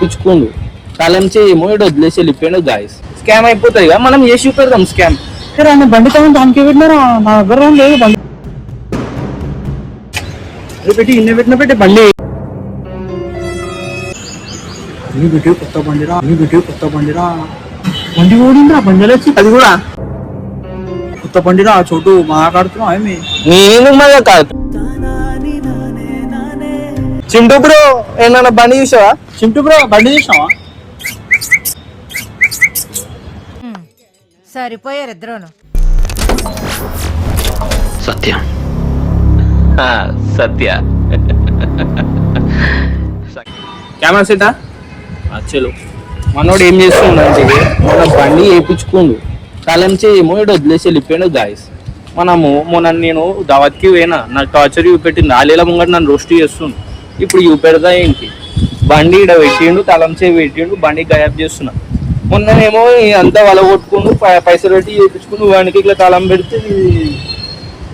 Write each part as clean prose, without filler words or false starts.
పుచ్చుకుండు కాలం చేయమో ఇటు వదిలేసి వెళ్ళిపోయాడు గాయస్. స్కామ్ అయిపోతుంది కదా, మనం చేసి పెడదాం స్కామ్. ఆయన బండి తగ్గి దానికి పెట్టినారా? నా దగ్గర లేదు బండి పెట్టి ఇన్న పెట్టిన పెట్టి బండి పెట్టి కొత్త బండిరా కొత్త బండిరా బండి ఓడిందిరా బండిలో వచ్చి అది కూడా కొత్త బండిరా చోటు మాట్లాడుతున్నావు ఏమి నేను మళ్ళీ కాదు. చింటూ బ్రో ఏమన్నా బండి చూసావా? చింటూ బ్రో బండి చూసావా? సరిపోయారు ఇద్దరును. సత్య సత్య కెమెరా సెటా చలో. మనోడు ఏం చేస్తుండంటే మన బండి వేయించుకుండు కాలం చేయమో ఇటు వదిలేసి వెళ్ళిపోయాడు గాయస్. మనము మొన్న నేను దావత్కి పోయినా, నాకు టార్చర్ చూపెట్టి నాలేల ముంగట నన్ను రోస్ట్ చేస్తుండు. ఇప్పుడు చూపెడదా ఏంటి? బండి ఇక్కడ పెట్టిండు, తలం చేయి పెట్టిండు, బండి గాయబ్ చేస్తున్నా. మొన్ననేమో అంతా వల కొట్టుకుండు, పైసలు పెట్టి చేయించుకుండు, వానికి ఇట్లా తలం పెడితే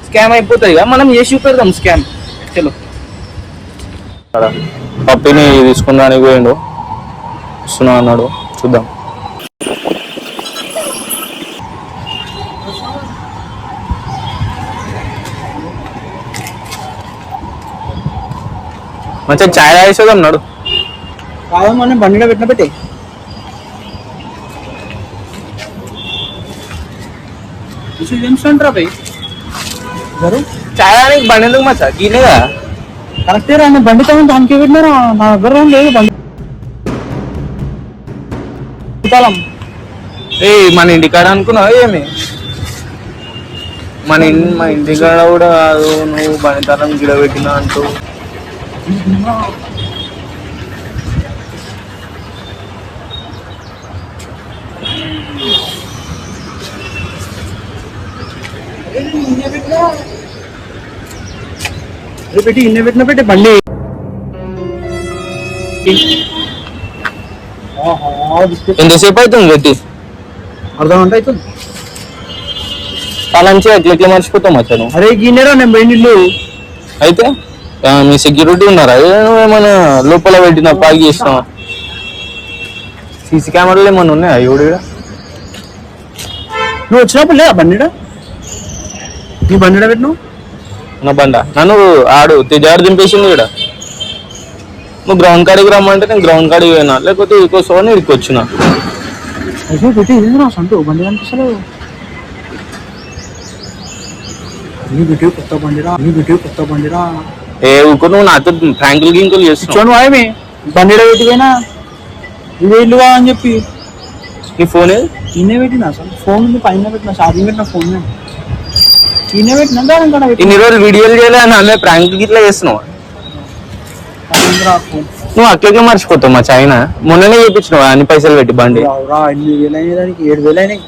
స్కామ్ అయిపోతుంది కదా, మనం చేసి పెడదాం స్కామ్. చలో పప్పిని తీసుకుందానికి పోయిండు, వస్తున్నా అన్నాడు, చూద్దాం. మంచిగా ఛాయ్ తాగేసేదాం నాడు. కాదమ్మా బండిలో పెట్టిన పెట్టి ఛాయ్ తాగడానికి బండి ఎందుకు మచ్చా? గిన్నెగా కరెక్టే రా, బండి తగ్గి దానికి పెట్టినారా? నా దగ్గర లేదు బండి ఏ మన ఇంటికాడ అనుకున్నావు ఏమి? మన ఇంటికాడ కూడా కాదు, నువ్వు బండితనం గిడబెట్టినా అంటూ. పెట్టి ఇన్న పెట్టిన పెట్టి బండి ఎంతసేపు అవుతుంది పెట్టి? అర్ధ గంట అవుతుంది. చాలా ఎట్లా మర్చిపోతాం అతను. అరే గిన్నెరా నేను బండిళ్ళు అయితే మీ సెక్యూరిటీ ఉన్నారా? ఏమైనా లోపల పెట్టిన పాకి చేసినావా? సీసీ కెమెరాలు ఏమన్నా ఉన్నాయా? ఎవడు నువ్వు వచ్చినప్పుడు లేదా బండిడా? నీ బండిడా పెట్టినావు? నా బండ నన్ను ఆడు తెజారు దింపేసింది ఇక్కడ. నువ్వు గ్రౌండ్ కాడికి రమ్మంటే నేను గ్రౌండ్ కాడికి పోయినా, లేకపోతే ఇదికోసం ఇక్కడికి వచ్చిన. అయితే పెట్టి ఇది రా సంటూ బండి కనిపిస్తలేదు. పెట్టి కొత్త బండిరా ఏ ఊరు నువ్వు నాతో ఫ్రాంకులు గింకులు చేస్తున్నావు. ఏమి బండిలో పెట్టిపోయినా ఇదే ఇల్లుగా అని చెప్పి నీ ఫోన్ ఈయనే పెట్టినా అసలు ఫోన్ పైన పెట్టిన ఛార్జింగ్ పెట్టిన ఫోన్ ఈయనే పెట్టినా ఇన్ని రోజులు వీడియోలు చేయలేదు, అన్నీ ప్రాంకులు గిట్లా చేస్తున్నావు. నువ్వు అట్లకే మర్చిపోతావు మా చైనా. మొన్ననే చేయించినావు అన్ని పైసలు పెట్టి బండి. 8,000 అయినాయి దానికి, 7,000 అయినాయి.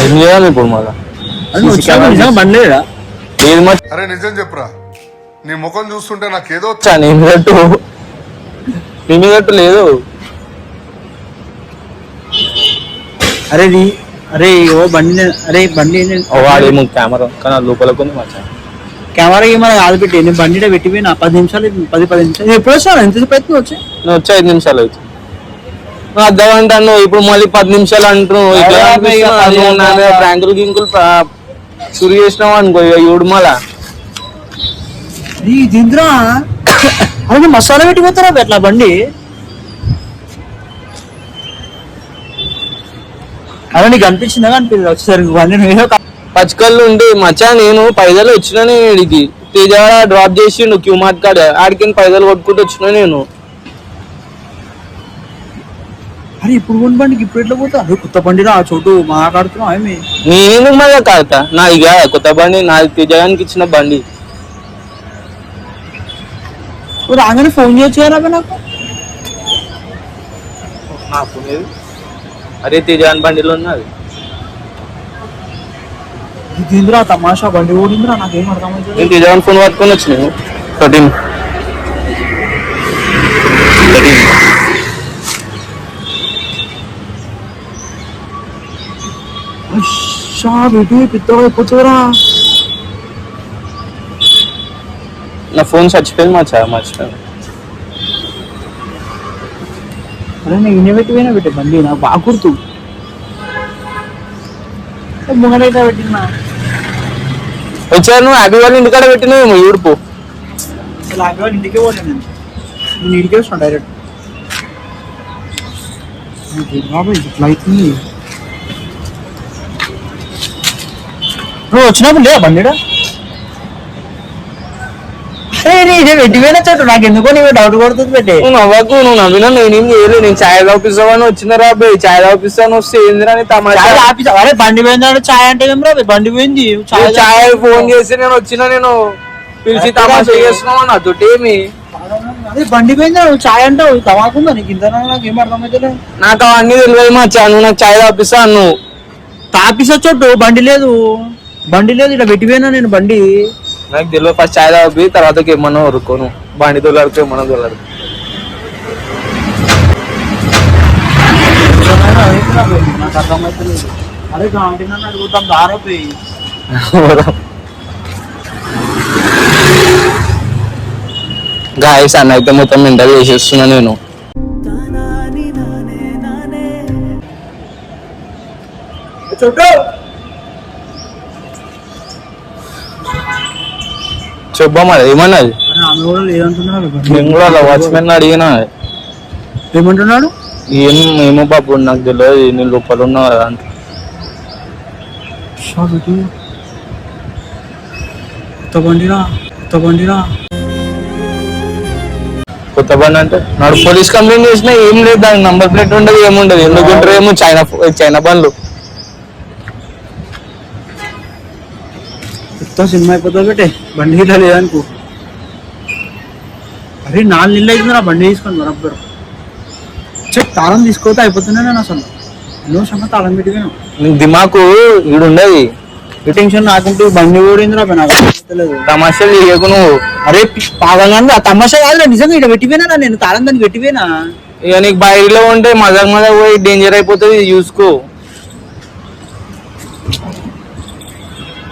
ఏం చేయాలి ఇప్పుడు మళ్ళా? బండి లేదా? అరే నిజం చెప్పురా, నీ ముఖం చూస్తుంటే నాకేదో నీ మీదట్టు లేదు. అరే ఓ బండి అరే బండి వాడేమో కెమెరా కానీ లోపలకు ఉంది మచ్చా. కెమెరా ఏమైనా కాదు పెట్టి నేను బండిలో పెట్టిపోయినా 10 నిమిషాలు 10 నిమిషాలు. ఎప్పుడు వచ్చాను? ఎంతసేపు అయితే వచ్చి నువ్వు వచ్చి 5 నిమిషాలు అవుతుంది. అర్ధగంట అన్నావు, ఇప్పుడు మళ్ళీ 10 నిమిషాలు అంటున్నావు. ప్రాంకులు గింకులు సురు చేసినావు అనుకో ఇవిడు మళ్ళా. దింద్రా అరే మసాలా పెట్టిపోతారా ఎట్లా బండి? అలా నీకు అనిపించిందా? అనిపించింది వచ్చేసరికి బండి పచ్చికల్లు ఉంటే మచ్చా నేను పైదలు వచ్చినా. నేను ఇడికి తేజ డ్రాప్ చేసిండు క్యూ మార్ట్ కాడ, ఆడికి పైదలు కొట్టుకుంటూ వచ్చినా నేను. అరే ఇప్పుడు కొన్ని బండికి ఇప్పుడు ఎట్లా పోతా? అదే కొత్త బండిరా ఆ చోటు మాట్లాడుతున్నావు ఏమి? నేను మళ్ళా కాదుతా నా ఇక కొత్త బండి నాది తేజగానికి ఇచ్చిన బండి. రాగానే ఫోన్ చేయొచ్చు కదా నాకు. అరే తేజాన్ బండిలో ఉన్నది. ఇదింద్రా తమాషా బండి ఓడిందిరా, నాకేం అర్థమైంది. నేను తేజాన్ ఫోన్ పట్టుకొని వచ్చినాను. 13 పెద్దగా అయిపోతుందిరా. నా ఫోన్ చచ్చిపోయింది మచ్చా, మర్చిపోయాను. అరే నేను ఇన్ని పెట్టిపోయినా పెట్టే బండి నాకు బాగా గుర్తు. ముంగడైతే పెట్టినా వచ్చారు నువ్వు హ్యాపీ వాళ్ళ ఇంటికాడ పెట్టినావు ఊడుపు. అసలు ఇంటికే పోలేను నేను ఇంటికే వస్తాను డైరెక్ట్. బాబాయ్ ఇట్లా అవుతుంది. నువ్వు వచ్చినప్పుడు లేదా బండిడా? ఇదే పెట్టిపోయిన చోటు నాకు ఎందుకో నీకు డౌట్ కొడుతుంది పెట్టే. నువ్వు నవ్వకు, నువ్వు నవ్వినా నేనేం చేయలేదు. నేను ఛాయ్ తాపిస్తావని వచ్చిన రాబాయ్, ఛాయ్ తాపిస్తాను వస్తే ఏందిరా అని తమాషా. అరే బండి పోయింది ఛాయ్ అంటే ఏం రా బండి పోయింది ఛాయ్ ఫోన్ చేసి నేను వచ్చినా, నేను పిలిచి తమాషా చేస్తున్నావు నాతోటి ఏమి. అదే బండి పోయింది ఛాయ్ అంటావు తమాకుందా నీకు ఇంత నాకు ఏం అర్థమైతే. నాకు అవన్నీ తెలియదు మచ్చా, నువ్వు నాకు ఛాయ్ తాపిస్తా నువ్వు తాపిస్తా చోటు బండి లేదు ఇక్కడ పెట్టిపోయినా నేను బండి. నాకు తెలియదు, ఫస్ట్ ఛాయ్ తాపి తర్వాత ఏమన్నా వరుకోను బండి తోలాడుకో ఏమన్నా తోలాడు. నాకు అర్థమైతే లేదు. అరే గాంటీ నన్ను అడుగుతాం దారపోయి గాయస్ అన్న అయితే మొత్తం ఇంటర్వ్యూ చేసేస్తున్నా నేను. చోటు చెప్పా మరి ఏమన్నది? ఆమె కూడా లేదంటున్నాడు. నేను కూడా అలా వాచ్మెన్ అడిగినా ఏమంటున్నాడు? ఏమో బాబు నాకు తెలియదు, నేను లోపల ఉన్నా కదా అంట. కొత్త బండి అంటే నాడు పోలీస్ కంప్లైంట్ చేసినా ఏం లేదు, దానికి నంబర్ ప్లేట్ ఉండదు ఏముండదు. ఎందుకుంటారు ఏమో చైనా బండ్లు. సినిమా అయిపోతుంది పెట్టే బండి గిట్లా లేదనుకో. అరే 4 నెలలు అవుతుంది నా బండి తీసుకొని బరబ్బరు. తాళం తీసుకోతే అయిపోతున్నా నేను అసలు ఎన్నో సమయం తాళం పెట్టిపోయాను. దిమాకు ఈడు ఉండదు టెన్షన్ నాకుంటే బండి ఓడింది రా నాకు తెలియదు. తమాషాలు చేయకు నువ్వు. అరే పాగంగా ఆ తమాషా కాదు నిజంగా ఇక్కడ పెట్టిపోయినా నేను తాళం దానికి పెట్టిపోయినా. ఇక నీకు బయటలో ఉంటే మజాక్ పోయి డేంజర్ అయిపోతుంది, చూసుకో.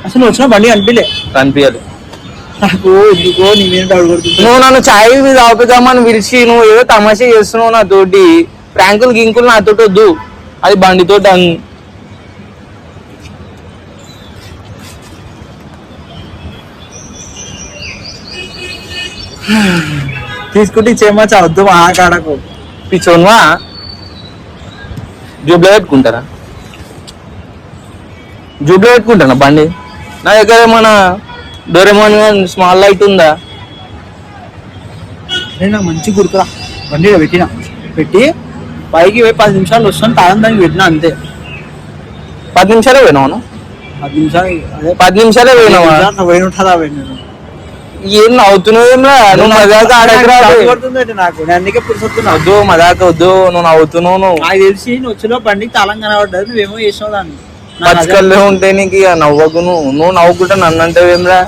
అసలు వచ్చిన బండి కనిపించలే. కనిపించాలి నాకు ఎందుకో నీ మీద డౌట్ కొడుతుంది. నువ్వు నన్ను ఛాయ్ తాపుదామని పిలిచి నువ్వు ఏదో తమాషా చేస్తున్నావు నాతోటి. ప్రాంకులు గింకులు నాతోటి వద్దు, అది బండితో డన్. తీసుకుంటే ఇచ్చేమో చవద్దు మా కాడకు. పిచ్చోన్వా జూబ్లో పెట్టుకుంటారా? జూబ్లో పెట్టుకుంటానా బండి? నా దగ్గర ఏమన్నా డోరేమోన్ స్మాల్ లైట్ ఉందా? నేను మంచి గుర్తురా బండి పెట్టినా, పెట్టి పైకి పోయి 10 నిమిషాలు వస్తాను తాళం దానికి పెట్టినా అంతే. 10 నిమిషాలే పోయినావు? 10 నిమిషాలు అదే 10 నిమిషాలే పోయినావా? పోయినట్టా పోయినాను. ఏం నవ్వుతున్నావు? నువ్వు మజాక పడుతుంది నాకు, నేను అందుకే పురుసొస్తున్నా. వద్దు మజాక వద్దు, నువ్వు నవ్వుతున్నావు. నాకు తెలిసి నువ్వు వచ్చిన బండికి తాళం కనబడ్డది, నువ్వేమో చేసావు దాన్ని. పచ్చకల్లో ఉంటే నీకు ఇక నవ్వకు. నువ్వు నవ్వుకుంటా నన్ను అంటే ఏమ్రా?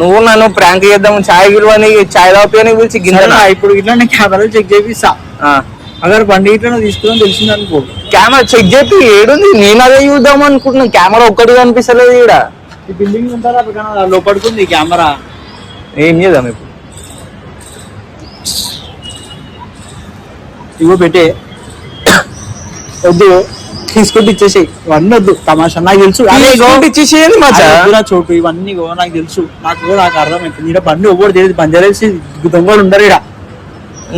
నువ్వు నన్ను ప్రాంక్ చేద్దాం ఛాయ్ విలువని ఛాయ్ తాపియని పిలిచి గింజనా? ఇప్పుడు ఇట్లా నేను కెమెరాలు చెక్ చేపిస్తా. అगर బండి ఇట్లా నువ్వు తీసుకుని తెలిసింది అనుకో. కెమెరా చెక్ చెప్పి ఏడుంది? నేను అదే చూద్దాం అనుకుంటున్నా. కెమెరా ఒక్కటి కనిపిస్తలేదు ఈడ. ఈ బిల్డింగ్ ఉంటారా లోపడుకుంది కెమెరా. ఏం చేద్దాం ఇప్పుడు? ఇగో పెట్టే వద్దు, తీసుకుంటే ఇచ్చేసేయి. ఇవన్నీ వద్దు తమాషా, నాకు తెలుసు. ఇచ్చేసేయండి మచ్చా చోటు ఇవన్నీ నాకు తెలుసు. నాకు అర్థమైంది. ఇక్కడ బండి ఒవ్వడు తెలియదు, బంజారేసి దొంగలు ఉండరు ఇక్కడ.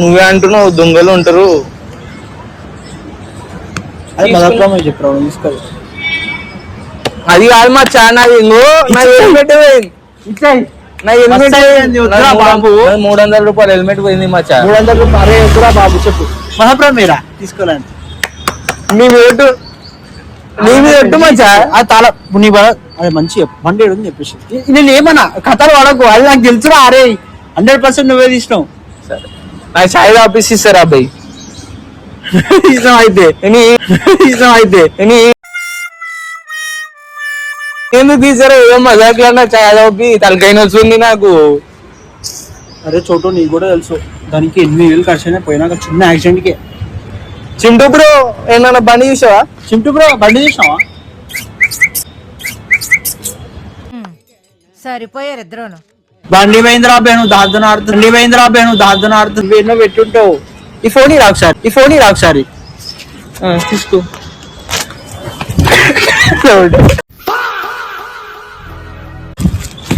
నువ్వే అంటున్నావు దొంగలు ఉంటారు. అది మొదట్లో చెప్పావు తీసుకోవాలి. అది కాదు మచ్చా, నాది నా హెల్మెట్ ఇట్లా నా హెల్మెట్ బాబు 300 రూపాయలు హెల్మెట్ పోయింది మచ్చా. 300 రూపాయలు. అరే ఎదురా బాబు చెప్పు. మహాప్రభు మీరా తీసుకోలేండి. నీ మీద ఎట్టు మచ్చా. ఆ తాళ నీ అదే మంచి బండి ఏడుంది చెప్పేసి నేను ఏమన్నా కథలు వాడకు. అది నాకు తెలుసురా. అరే 100% నువ్వే తీసినావు. సరే నాకు ఛాయ్ ఆఫీస్ ఇస్తారా అబ్బాయి? ఇష్టం అయితే ఎందుకు తీసారా? ఏదో మజాక్లా నా ఛాయ్ తాపి తలకైన వస్తుంది నాకు. అరే చోటు నీకు కూడా తెలుసు, దానికి 8,000 ఖర్చు అయినా పోయినాక చిన్న యాక్సిడెంట్కే. చింటూ బ్రో ఏమన్నా బండి చూసావా? చింటూ బ్రో బండి చూసినావా? సరిపోయారు ఇద్దరును. బండి పోయిందిరా బేను దాద్దున ఆడుతుంది బండి పోయిందిరా బేను దాద్దున ఆడుతుంది ఎన్నో పెట్టుంటావు ఈ ఫోన్ రాకసారి తీసుకో.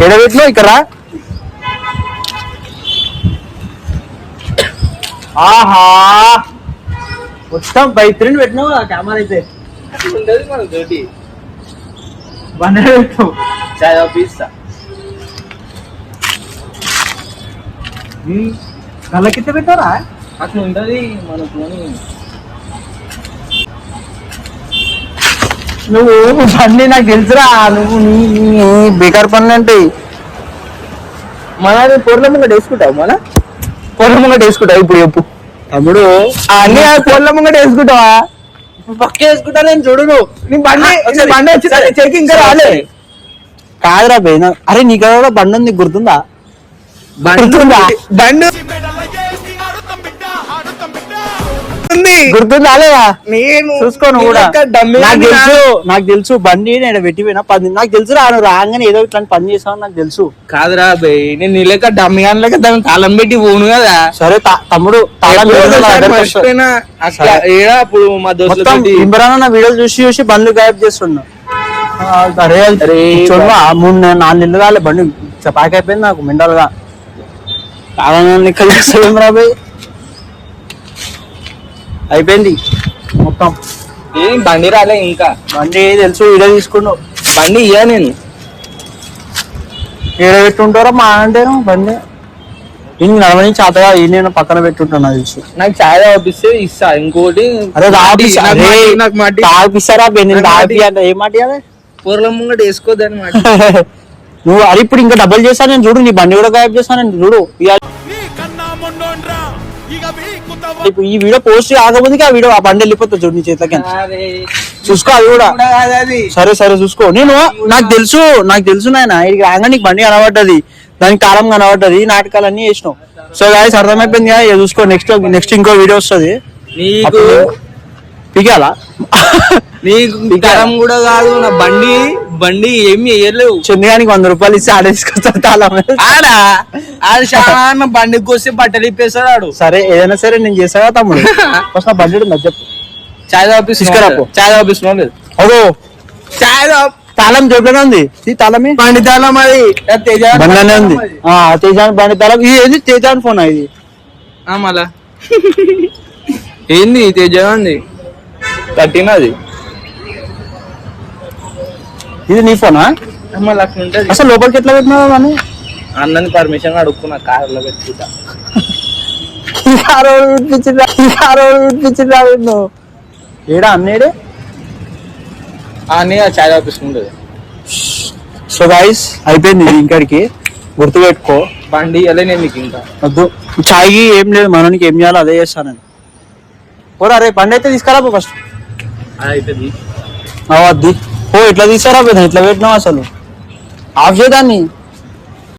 ఎడబెట్లో ఇక్కడ ఆహా మొత్తం బైత్రిని పెట్టినావు ఆ కెమెరా అయితే ఉండదు మన తోటి బండి పెట్టావు చాయ్ తాపిస్తా. కళ్ళకిత్త పెట్టారా అట్లా ఉంటది మన ఫోన్. నువ్వు బండి నాకు తెలుసురా నువ్వు నీ బేకార్ పనులు అంటే మన పొర్ల ముంగట వేసుకుంటావు పొర్ల ముంగట వేసుకుంటావు ఇప్పుడు చెప్పు తమ్ముడు అన్ని పొర్ల ముంగట వేసుకుంటావా? పక్క వేసుకుంటా నేను చూడు నీ బండి వచ్చింది చెక్ ఇంకా రాలే. కాదురా బేన అరే నీ కూడా బండి ఉంది గుర్తుందా బండి గుర్తుందా లేదా నేను చూసుకోను కూడా నాకు తెలుసు బండి నేను పెట్టిపోయినా నాకు తెలుసు రాను రాగానే ఏదో ఇట్లాంటి పని చేసావు నాకు తెలుసు. కాదురా బయ్ నేను నీ లెక్క డమ్మి గాని లెక్క దాన్ని తాళం పెట్టి పోను కదా. సరే తమ్ముడు మర్చిపోయినా అట్లా ఏడా ఇప్పుడు మా దోస్తులు ఇమ్రాన్ నా వీడియోలు చూసి బండ్లు గాయబ్ చేస్తున్నా. అరే చూడవా 3-4 నెలలు కాలే బండి చపాకి అయిపోయింది నాకు మెండల్గా కావాలని కలిసి రాబోయ్ అయిపోయింది మొత్తం. ఏం బండి రాలే ఇంకా. బండి తెలుసు వీడియో తీసుకున్నావు బండి ఇయ్యా నేను ఏడ పెట్టుంటారా మా అంటే బండి నేను నడవని చేతగా నేను పక్కన పెట్టుంటాను నాకు తెలుసు. నాకు చాయ్ తాపిస్తే ఇస్తా. ఇంకోటి అరే తాపిస్తారా నేను తాపి అంటే ఏం మాట పొరల ముంగట వేసుకోద్దని మాట. నువ్వు అది ఇప్పుడు ఇంకా డబ్బులు చేస్తాను నేను చూడు నీ బండి కూడా గాయబ్ చేస్తాను నేను చూడు. ఇప్పుడు ఈ వీడియో పోస్ట్ ఆగబోతుంది ఆ వీడియో ఆ బండి వెళ్ళిపోతా చూడు నీ చేతకి చూసుకో అది కూడా. సరే చూసుకో. నాకు తెలుసు నాయన ఇది రాగా నీకు బండి కనబడ్డది దానికి కాలం కనబడ్డది నాటకాలన్నీ చేసినావు. సో గాయస్ అర్థమైపోయింది కదా చూసుకో. నెక్స్ట్ ఇంకో వీడియో వస్తుంది నీకు పిగాలా నీకు కాలం కూడా కాదు. నా బండి ఏమి వేయలేవు. చంద్రగానికి 100 రూపాయలు ఇస్తే ఆడేసుకొస్తా ఆడ చాలా బండికి వస్తే బట్టలు ఇప్పేస్తాడు ఆడు. సరే ఏదైనా సరే నేను చేస్తా తమ్ముడు ఫస్ట్ నా బండి ఉందా చెప్పు. చాయ్ తాపిస్తున్నాడు. చాయ్ తాపిస్తున్నాడు లేదు అదో చాయ్ తాళం చెప్పిన ఉంది తాళమే బండి తాళం అది బండిలోనే ఉంది. తేజాన్ బండి తాళం ఇది ఏంది తేజాన్ ఫోన్ ఇది మళ్ళా ఏంది తేజాన్ కట్టినది ఇది నీ ఫోనా మళ్ళీ అట్లా ఉంటది. అసలు లోపలికి ఎట్లా పెట్టినావు అని అన్నని పర్మిషన్ అడుక్కున్నా కార్లో పెట్టుకుంటా. ఏడా అన్నేడే అన్నీ చాయ్ తాపిస్తుంటది. సో గైస్ అయిపోయింది ఇది ఇంకడికి గుర్తు పెట్టుకో. బండి ఇవ్వలే నేను నీకు ఇంకా వద్దు చాయ్కి ఏం లేదు మనకి ఏం చేయాలో అదే చేస్తానని. పోరా రే బండి అయితే తీసుకురా ఫస్ట్ అయిపోయింది. వద్ది ఓ ఇట్లా తీసారా ఇట్లా పెట్టినావు అసలు ఆఫ్ చేయదాన్ని